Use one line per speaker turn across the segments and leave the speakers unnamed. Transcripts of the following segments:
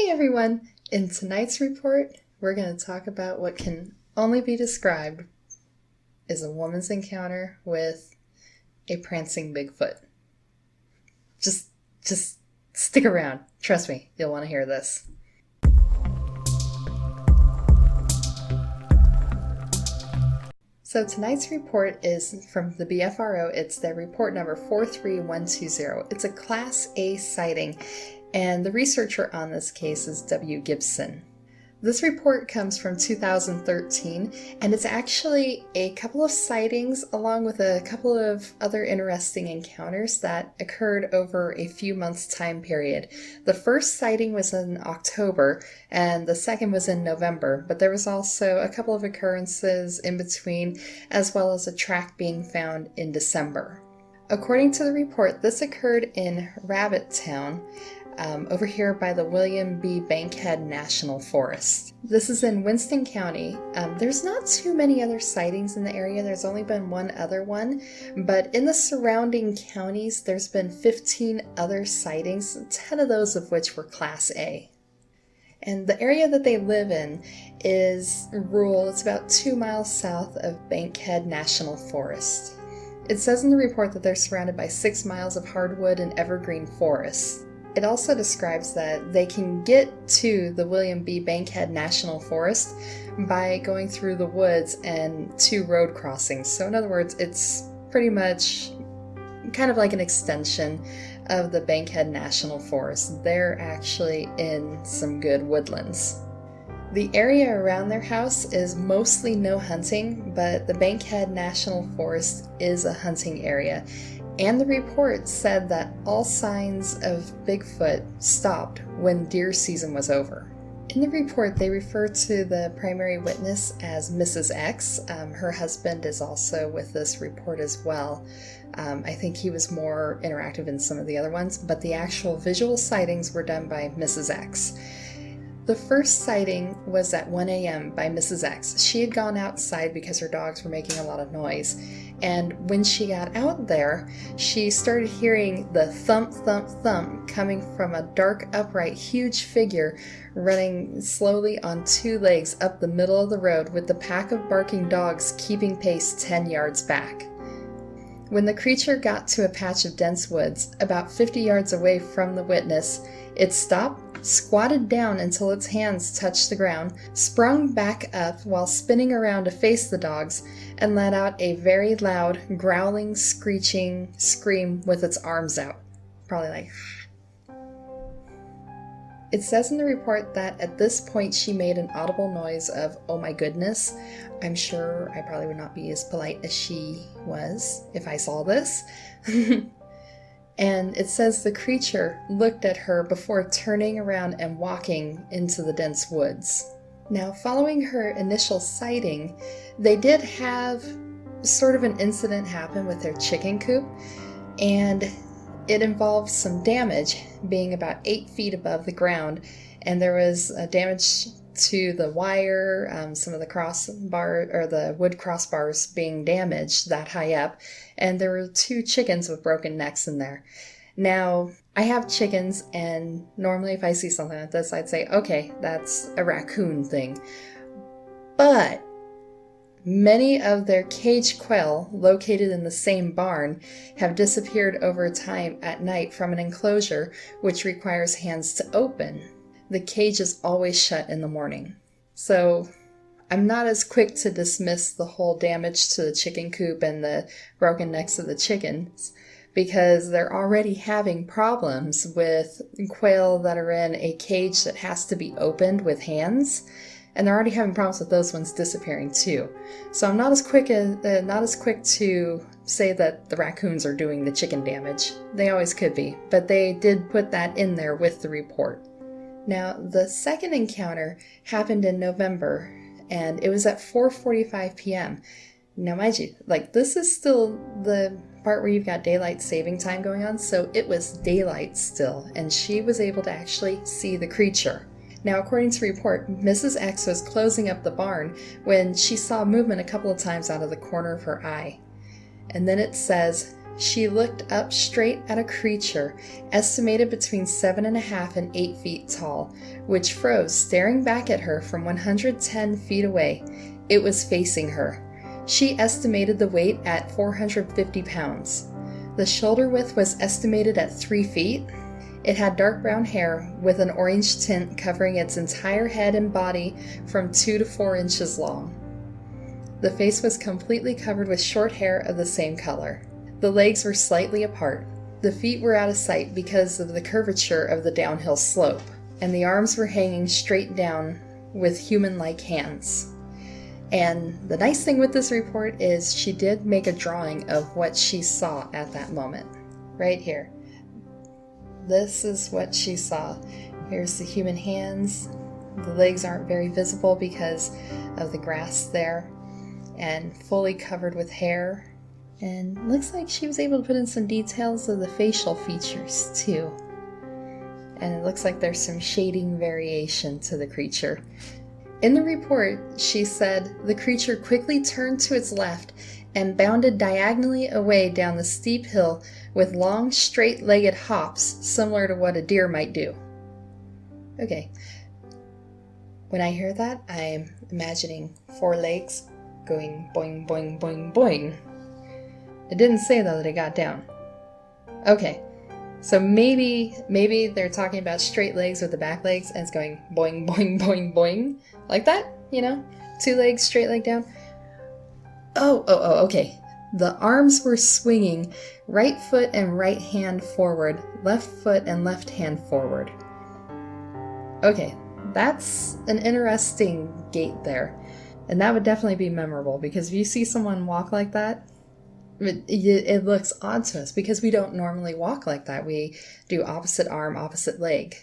Hey everyone! In tonight's report, we're going to talk about what can only be described as a woman's encounter with a prancing Bigfoot. Just stick around. Trust me, you'll want to hear this. So tonight's report is from the BFRO. It's their report number 43120. It's a Class A sighting, and the researcher on this case is W. Gibson. This report comes from 2013, and it's actually a couple of sightings along with a couple of other interesting encounters that occurred over a few months' time period. The first sighting was in October, and the second was in November, but there was also a couple of occurrences in between, as well as a track being found in December. According to the report, this occurred in Rabbittown, over here by the William B. Bankhead National Forest. This is in Winston County. There's not too many other sightings in the area. There's only been one other one, but in the surrounding counties, there's been 15 other sightings, 10 of those of which were Class A. And the area that they live in is rural. It's about 2 miles south of Bankhead National Forest. It says in the report that they're surrounded by 6 miles of hardwood and evergreen forests. It also describes that they can get to the William B. Bankhead National Forest by going through the woods and 2 road crossings. So in other words, it's pretty much kind of like an extension of the Bankhead National Forest. They're actually in some good woodlands. The area around their house is mostly no hunting, but the Bankhead National Forest is a hunting area. And the report said that all signs of Bigfoot stopped when deer season was over. In the report, they refer to the primary witness as Mrs. X. Her husband is also with this report as well. I think he was more interactive in some of the other ones, but the actual visual sightings were done by Mrs. X. The first sighting was at 1 a.m. by Mrs. X. She had gone outside because her dogs were making a lot of noise. And when she got out there, she started hearing the thump, thump, thump coming from a dark, upright, huge figure running slowly on 2 legs up the middle of the road with the pack of barking dogs keeping pace 10 yards back. When the creature got to a patch of dense woods, about 50 yards away from the witness, it stopped, squatted down until its hands touched the ground, sprung back up while spinning around to face the dogs, and let out a very loud, growling, screeching scream with its arms out. Probably like... It says in the report that at this point she made an audible noise of, "Oh my goodness." I'm sure I probably would not be as polite as she was if I saw this. And it says the creature looked at her before turning around and walking into the dense woods. Now, following her initial sighting, they did have sort of an incident happen with their chicken coop, and it involved some damage, being about 8 feet above the ground, and there was damage to the wire, some of the crossbar or the wood crossbars being damaged that high up, and there were 2 chickens with broken necks in there. Now, I have chickens, and normally if I see something like this, I'd say, okay, that's a raccoon thing. But many of their caged quail, located in the same barn, have disappeared over time at night from an enclosure which requires hands to open. The cage is always shut in the morning. So I'm not as quick to dismiss the whole damage to the chicken coop and the broken necks of the chickens, because they're already having problems with quail that are in a cage that has to be opened with hands, and they're already having problems with those ones disappearing too. So I'm not as quick to say that the raccoons are doing the chicken damage. They always could be, but they did put that in there with the report. Now, the second encounter happened in November, and it was at 4:45 p.m. Now, mind you, this is still the part where you've got daylight saving time going on, so it was daylight still, and she was able to actually see the creature. Now, according to report, Mrs. X was closing up the barn when she saw movement a couple of times out of the corner of her eye. And then it says, She looked up straight at a creature estimated between 7.5 and 8 feet tall, which froze, staring back at her from 110 feet away. It was facing her. She estimated the weight at 450 pounds. The shoulder width was estimated at 3 feet. It had dark brown hair with an orange tint covering its entire head and body from 2 to 4 inches long. The face was completely covered with short hair of the same color. The legs were slightly apart. The feet were out of sight because of the curvature of the downhill slope, and the arms were hanging straight down with human-like hands. And the nice thing with this report is she did make a drawing of what she saw at that moment. Right here. This is what she saw. Here's the human hands. The legs aren't very visible because of the grass there, and fully covered with hair. And looks like she was able to put in some details of the facial features too. And it looks like there's some shading variation to the creature. In the report, she said the creature quickly turned to its left and bounded diagonally away down the steep hill with long, straight-legged hops similar to what a deer might do. Okay. When I hear that, I'm imagining 4 legs going boing, boing, boing, boing. It didn't say, though, that it got down. Okay, so maybe they're talking about straight legs with the back legs, and it's going boing, boing, boing, boing. Like that, 2 legs, straight leg down. Oh, okay. The arms were swinging, right foot and right hand forward, left foot and left hand forward. Okay, that's an interesting gait there. And that would definitely be memorable, because if you see someone walk like that, it looks odd to us because we don't normally walk like that. We do opposite arm, opposite leg.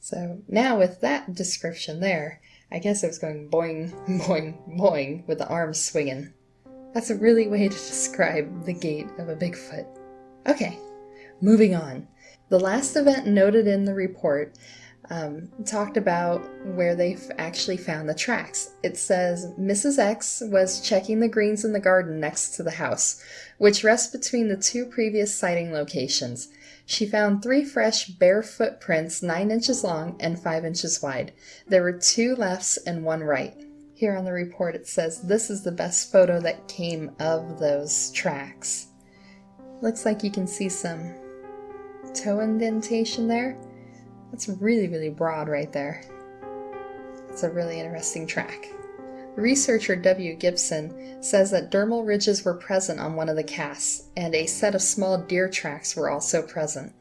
So now with that description there, I guess it was going boing, boing, boing with the arms swinging. That's a really way to describe the gait of a Bigfoot. Okay, moving on. The last event noted in the report talked about where they actually found the tracks. It says Mrs. X was checking the greens in the garden next to the house, which rests between the 2 previous sighting locations. She found 3 fresh bare footprints 9 inches long and 5 inches wide. There were 2 lefts and 1 right. Here on the report it says this is the best photo that came of those tracks. Looks like you can see some toe indentation there. That's really, really broad right there. It's a really interesting track. Researcher W. Gibson says that dermal ridges were present on one of the casts, and a set of small deer tracks were also present.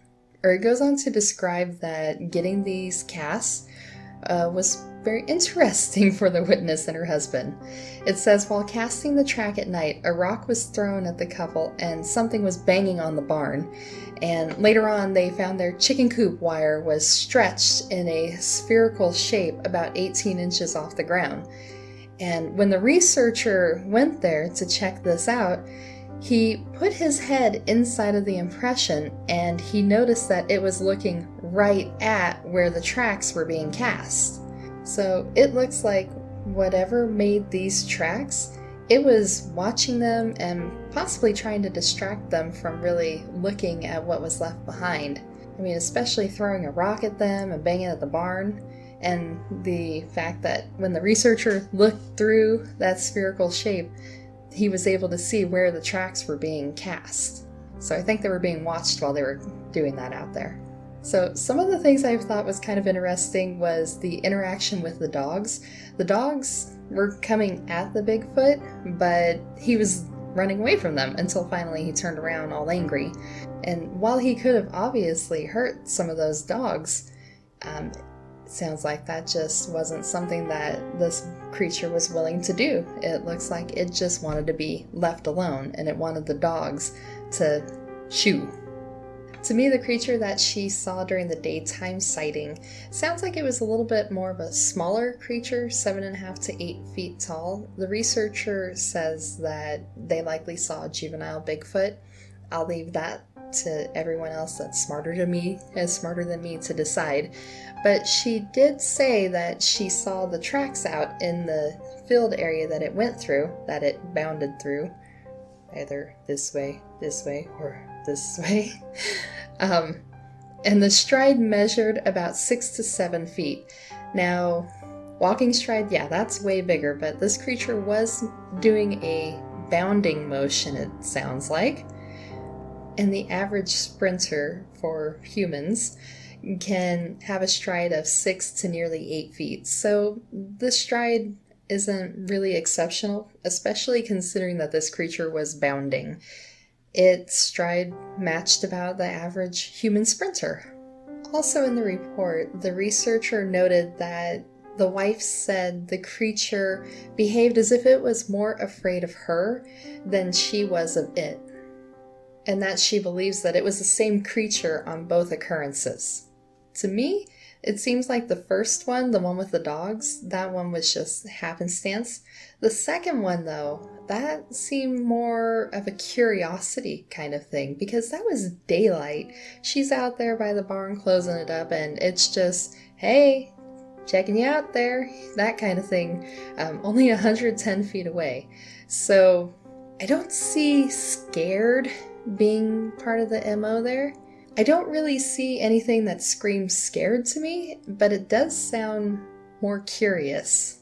It goes on to describe that getting these casts was very interesting for the witness and her husband. It says, while casting the track at night, a rock was thrown at the couple and something was banging on the barn. And later on, they found their chicken coop wire was stretched in a spherical shape about 18 inches off the ground. And when the researcher went there to check this out, he put his head inside of the impression and he noticed that it was looking right at where the tracks were being cast. So it looks like whatever made these tracks, it was watching them and possibly trying to distract them from really looking at what was left behind. I mean, especially throwing a rock at them and banging at the barn. And the fact that when the researcher looked through that spherical shape, he was able to see where the tracks were being cast. So I think they were being watched while they were doing that out there. So some of the things I thought was kind of interesting was the interaction with the dogs. The dogs were coming at the Bigfoot, but he was running away from them until finally he turned around all angry. And while he could have obviously hurt some of those dogs, it sounds like that just wasn't something that this creature was willing to do. It looks like it just wanted to be left alone, and it wanted the dogs to shoo. To me, the creature that she saw during the daytime sighting sounds like it was a little bit more of a smaller creature, 7.5 to 8 feet tall. The researcher says that they likely saw a juvenile Bigfoot. I'll leave that to everyone else that's smarter than me to decide. But she did say that she saw the tracks out in the field area that it went through, that it bounded through. either this way, or this way. And the stride measured about 6 to 7 feet. Now, walking stride, yeah, that's way bigger, but this creature was doing a bounding motion, it sounds like. And the average sprinter for humans can have a stride of 6 to nearly 8 feet. So the stride isn't really exceptional, especially considering that this creature was bounding. Its stride matched about the average human sprinter. Also in the report, the researcher noted that the wife said the creature behaved as if it was more afraid of her than she was of it, and that she believes that it was the same creature on both occurrences. To me, it seems like the first one, the one with the dogs, that one was just happenstance. The second one, though, that seemed more of a curiosity kind of thing, because that was daylight. She's out there by the barn closing it up, and it's just, hey, checking you out there, that kind of thing, only 110 feet away. So I don't see scared being part of the MO there. I don't really see anything that screams scared to me, but it does sound more curious.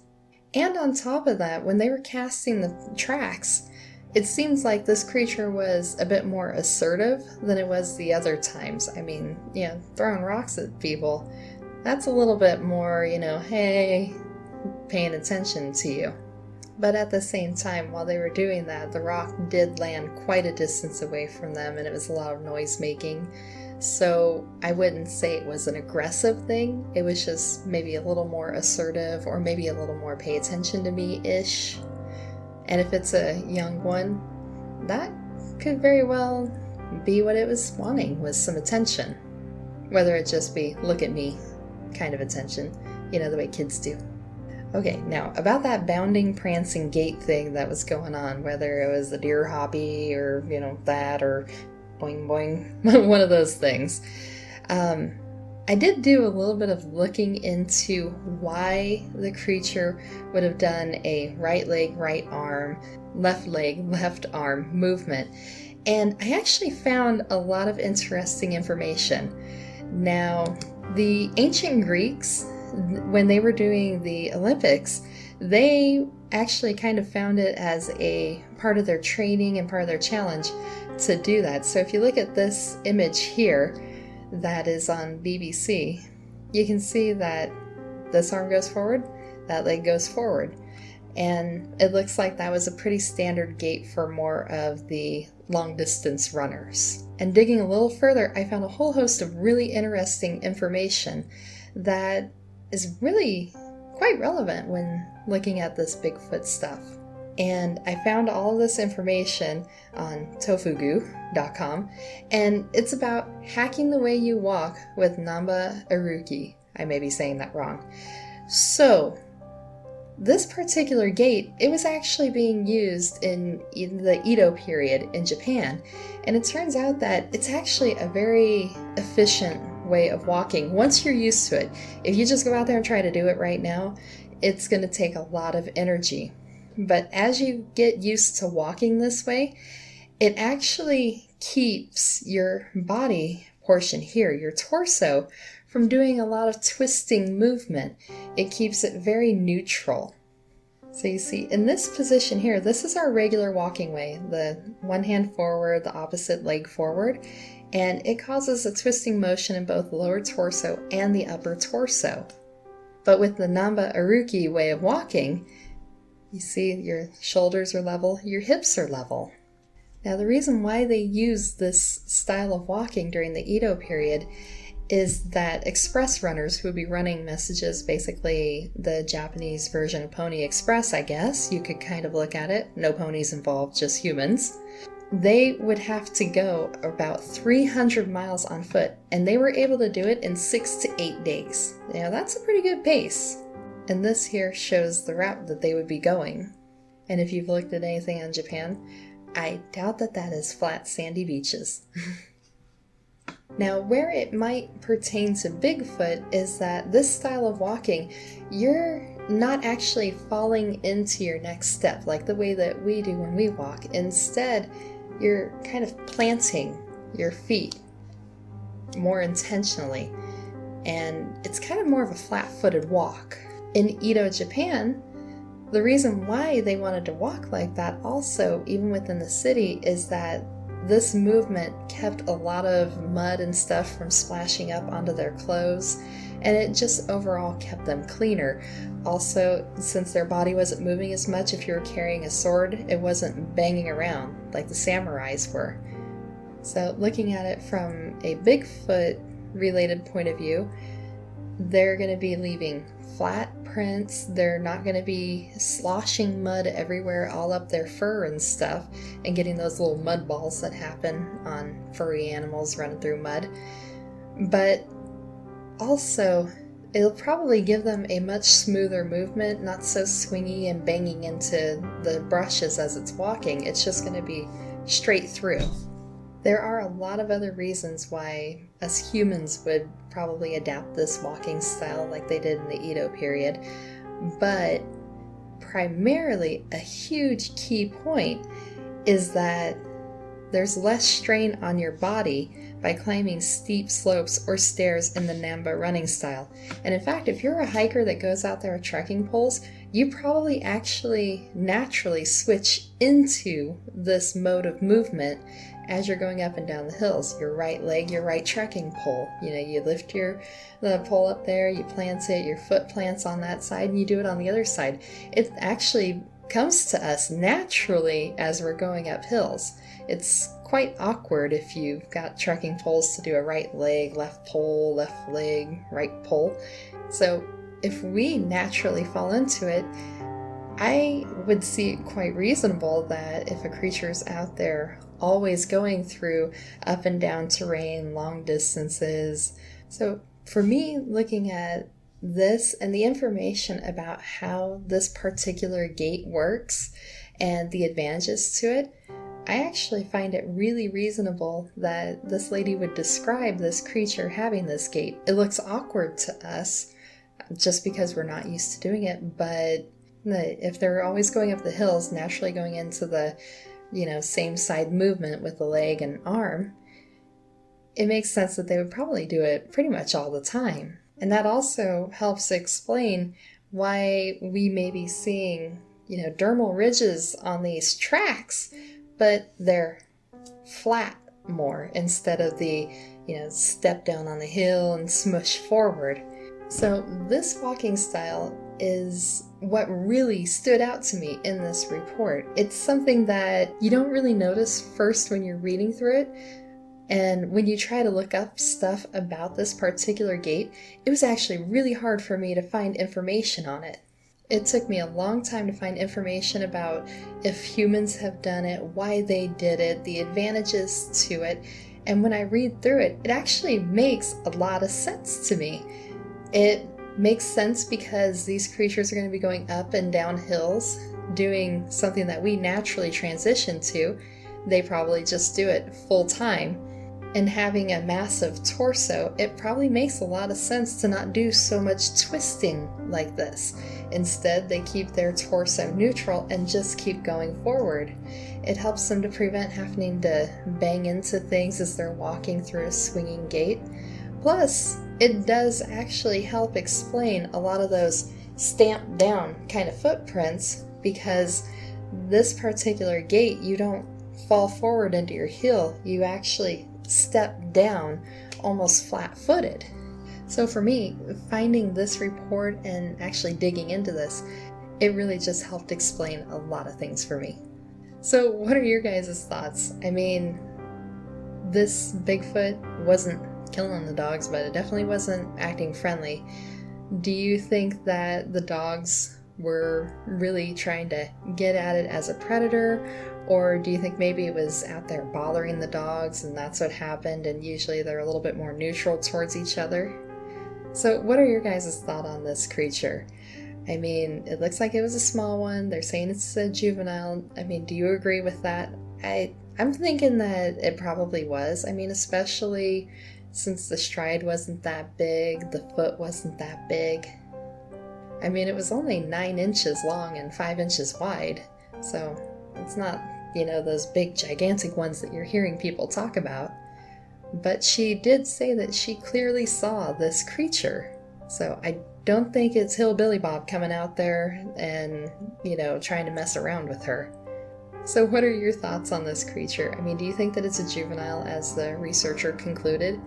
And on top of that, when they were casting the tracks, it seems like this creature was a bit more assertive than it was the other times. I mean, throwing rocks at people, that's a little bit more, hey, paying attention to you. But at the same time, while they were doing that, the rock did land quite a distance away from them, and it was a lot of noise making. So I wouldn't say it was an aggressive thing. It was just maybe a little more assertive, or maybe a little more pay attention to me-ish. And if it's a young one, that could very well be what it was wanting, was some attention. Whether it just be look at me kind of attention, the way kids do. Okay, now about that bounding, prancing gait thing that was going on, whether it was the deer hoppy or, that, or boing boing, one of those things. I did do a little bit of looking into why the creature would have done a right leg, right arm, left leg, left arm movement. And I actually found a lot of interesting information. Now, the ancient Greeks, when they were doing the Olympics, they actually kind of found it as a part of their training and part of their challenge to do that. So if you look at this image here that is on BBC, you can see that this arm goes forward, that leg goes forward. And it looks like that was a pretty standard gait for more of the long distance runners. And digging a little further, I found a whole host of really interesting information that is really quite relevant when looking at this Bigfoot stuff. And I found all of this information on tofugu.com, and it's about hacking the way you walk with Namba Aruki. I may be saying that wrong. So, this particular gait, it was actually being used in the Edo period in Japan, and it turns out that it's actually a very efficient way of walking once you're used to it. If you just go out there and try to do it right now, it's going to take a lot of energy. But as you get used to walking this way, it actually keeps your body portion here, your torso, from doing a lot of twisting movement. It keeps it very neutral. So you see, in this position here, this is our regular walking way, the one hand forward, the opposite leg forward, and it causes a twisting motion in both the lower torso and the upper torso. But with the Namba Aruki way of walking, you see your shoulders are level, your hips are level. Now the reason why they use this style of walking during the Edo period is that express runners who would be running messages, basically the Japanese version of Pony Express, I guess, you could kind of look at it, no ponies involved, just humans. They would have to go about 300 miles on foot, and they were able to do it in 6 to 8 days. Now that's a pretty good pace. And this here shows the route that they would be going. And if you've looked at anything on Japan, I doubt that that is flat, sandy beaches. Now, where it might pertain to Bigfoot is that this style of walking, you're not actually falling into your next step like the way that we do when we walk. Instead, you're kind of planting your feet more intentionally, and it's kind of more of a flat-footed walk. In Edo, Japan, the reason why they wanted to walk like that also, even within the city, is that this movement kept a lot of mud and stuff from splashing up onto their clothes, and it just overall kept them cleaner. Also, since their body wasn't moving as much, if you were carrying a sword, it wasn't banging around like the samurais were. So looking at it from a Bigfoot related point of view, they're going to be leaving flat prints. They're not going to be sloshing mud everywhere all up their fur and stuff and getting those little mud balls that happen on furry animals running through mud. But also, it'll probably give them a much smoother movement, not so swingy and banging into the brushes as it's walking. It's just going to be straight through. There are a lot of other reasons why us humans would probably adapt this walking style like they did in the Edo period, but primarily a huge key point is that there's less strain on your body by climbing steep slopes or stairs in the Namba running style. And in fact, if you're a hiker that goes out there with trekking poles, you probably actually naturally switch into this mode of movement as you're going up and down the hills. Your right leg, your right trekking pole. You lift the pole up there, you plant it, your foot plants on that side, and you do it on the other side. It actually comes to us naturally as we're going up hills. It's quite awkward if you've got trekking poles to do a right leg, left pole, left leg, right pole. So if we naturally fall into it, I would see it quite reasonable that if a creature's out there always going through up and down terrain, long distances. So for me, looking at this and the information about how this particular gait works and the advantages to it, I actually find it really reasonable that this lady would describe this creature having this gait. It looks awkward to us just because we're not used to doing it, but if they're always going up the hills, naturally going into the same side movement with the leg and arm, it makes sense that they would probably do it pretty much all the time. And that also helps explain why we may be seeing, dermal ridges on these tracks, but they're flat more instead of the, step down on the hill and smush forward. So this walking style is what really stood out to me in this report. It's something that you don't really notice first when you're reading through it, and when you try to look up stuff about this particular gait, it was actually really hard for me to find information on it. It took me a long time to find information about if humans have done it, why they did it, the advantages to it, and when I read through it, it actually makes a lot of sense to me. It makes sense because these creatures are going to be going up and down hills, doing something that we naturally transition to. They probably just do it full time. And having a massive torso, it probably makes a lot of sense to not do so much twisting like this. Instead, they keep their torso neutral and just keep going forward. It helps them to prevent having to bang into things as they're walking through a swinging gait. Plus, it does actually help explain a lot of those stamped down kind of footprints, because this particular gait, you don't fall forward into your heel, you actually step down almost flat-footed. So for me, finding this report and actually digging into this, it really just helped explain a lot of things for me. So what are your guys' thoughts? I mean, this Bigfoot wasn't killing the dogs, but it definitely wasn't acting friendly. Do you think that the dogs were really trying to get at it as a predator, or do you think maybe it was out there bothering the dogs and that's what happened, and usually they're a little bit more neutral towards each other? So what are your guys' thoughts on this creature? I mean, it looks like it was a small one. They're saying it's a juvenile. I mean, do you agree with that? I'm thinking that it probably was. I mean, especially since the stride wasn't that big, the foot wasn't that big. I mean, it was only 9 inches long and 5 inches wide, so it's not, those big gigantic ones that you're hearing people talk about. But she did say that she clearly saw this creature, so I don't think it's Hillbilly Bob coming out there and, trying to mess around with her. So what are your thoughts on this creature? I mean, do you think that it's a juvenile, as the researcher concluded?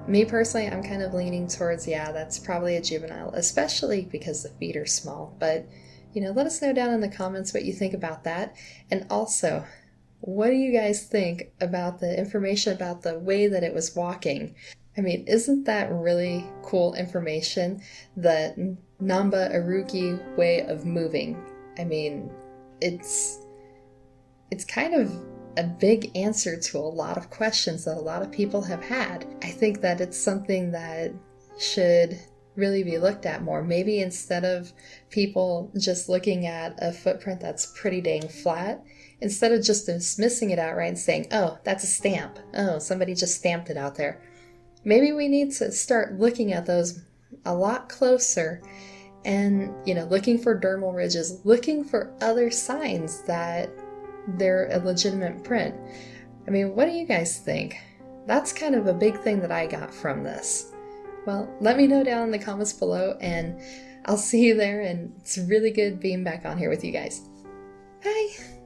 Me personally, I'm kind of leaning towards, yeah, that's probably a juvenile, especially because the feet are small. But, let us know down in the comments what you think about that. And also, what do you guys think about the information about the way that it was walking? I mean, isn't that really cool information? The Namba Aruki way of moving. I mean, it's kind of a big answer to a lot of questions that a lot of people have had. I think that it's something that should really be looked at more. Maybe instead of people just looking at a footprint that's pretty dang flat, instead of just dismissing it outright and saying, oh, that's a stamp. Oh, somebody just stamped it out there. Maybe we need to start looking at those a lot closer and, looking for dermal ridges, looking for other signs that they're a legitimate print. I mean, what do you guys think? That's kind of a big thing that I got from this. Well, let me know down in the comments below, and I'll see you there, and it's really good being back on here with you guys. Bye!